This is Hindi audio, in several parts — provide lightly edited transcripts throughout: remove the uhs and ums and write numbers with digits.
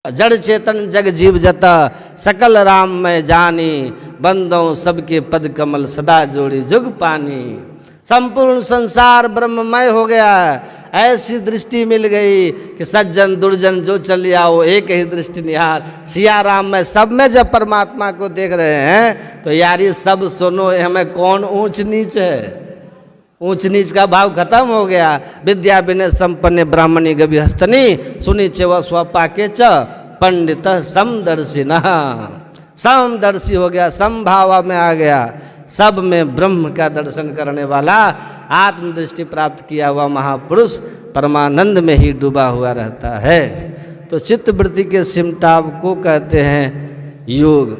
जड़ चेतन जग जीव जता सकल राम मैं जानी, बंदों सबके पद कमल सदा जोड़ी जुग पानी। संपूर्ण संसार ब्रह्ममय हो गया, ऐसी दृष्टि मिल गई कि सज्जन दुर्जन जो चल आओ एक ही दृष्टि निहार। सिया राम में सब में जब परमात्मा को देख रहे हैं तो यार ये सब सुनो, हमें कौन ऊंच नीच है। ऊंच नीच का भाव खत्म हो गया। विद्या विनय संपन्न ब्राह्मणी गभिहस्तनी, सुनी चेव स्वपाके च पंडित समदर्शी न। समदर्शी हो गया, समभाव में आ गया, सब में ब्रह्म का दर्शन करने वाला, आत्मदृष्टि प्राप्त किया हुआ महापुरुष परमानंद में ही डूबा हुआ रहता है। तो चित्तवृत्ति के सिमटाव को कहते हैं योग।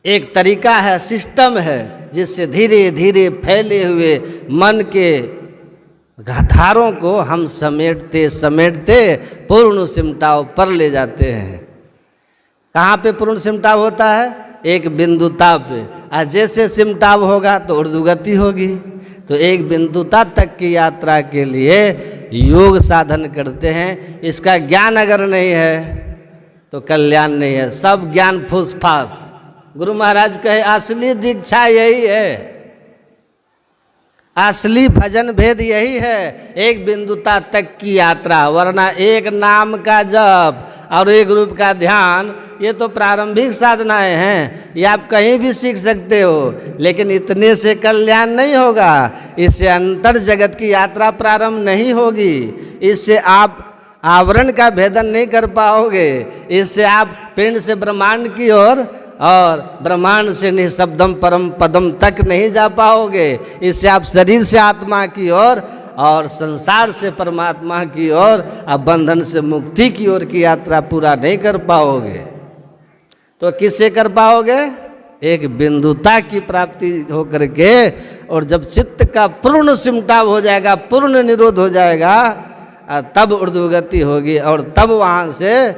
एक तरीका है, सिस्टम है, जिससे धीरे धीरे फैले हुए मन के धारों को हम समेटते समेटते पूर्ण सिमटाव पर ले जाते हैं। कहाँ पे पूर्ण सिमटाव होता है? एक बिंदुता पे। और जैसे सिमटाव होगा तो ऊर्ध्वगति होगी। तो एक बिंदुता तक की यात्रा के लिए योग साधन करते हैं। इसका ज्ञान अगर नहीं है तो कल्याण नहीं है, सब ज्ञान फूस फास। गुरु महाराज कहे असली दीक्षा यही है, असली भजन भेद यही है, एक बिंदुता तक की यात्रा। वरना एक नाम का जप और एक रूप का ध्यान, ये तो प्रारंभिक साधनाएं हैं, ये आप कहीं भी सीख सकते हो, लेकिन इतने से कल्याण नहीं होगा। इससे अंतर जगत की यात्रा प्रारंभ नहीं होगी, इससे आप आवरण का भेदन नहीं कर पाओगे, इससे आप पिंड से ब्रह्मांड की ओर और ब्रह्मांड से निःशब्दम परम पदम तक नहीं जा पाओगे। इससे आप शरीर से आत्मा की ओर और संसार से परमात्मा की ओर, अब बंधन से मुक्ति की ओर की यात्रा पूरा नहीं कर पाओगे। तो किससे कर पाओगे? एक बिंदुता की प्राप्ति होकर के। और जब चित्त का पूर्ण सिमटाव हो जाएगा, पूर्ण निरोध हो जाएगा, तब ऊर्ध्वगति होगी। और तब वहाँ से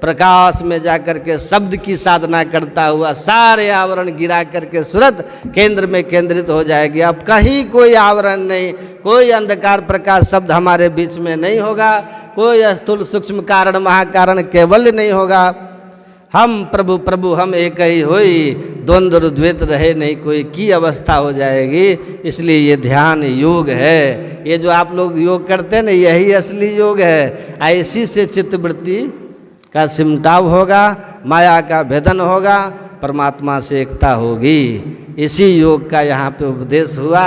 प्रकाश में जाकर के शब्द की साधना करता हुआ सारे आवरण गिरा करके सूरत केंद्र में केंद्रित हो जाएगी। अब कहीं कोई आवरण नहीं, कोई अंधकार प्रकाश शब्द हमारे बीच में नहीं होगा, कोई स्थूल सूक्ष्म कारण महाकारण केवल नहीं होगा। हम प्रभु प्रभु हम एक ही होई, द्वंद्व द्वैत रहे नहीं कोई की अवस्था हो जाएगी। इसलिए ये ध्यान योग है। ये जो आप लोग योग करते हैं ना, यही असली योग है। ऐसी से चित्तवृत्ति का सिमटाव होगा, माया का भेदन होगा, परमात्मा से एकता होगी। इसी योग का यहाँ पे उपदेश हुआ।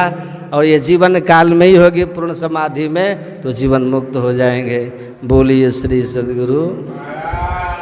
और ये जीवन काल में ही होगी पूर्ण समाधि में, तो जीवन मुक्त हो जाएंगे। बोलिए श्री सद्गुरु।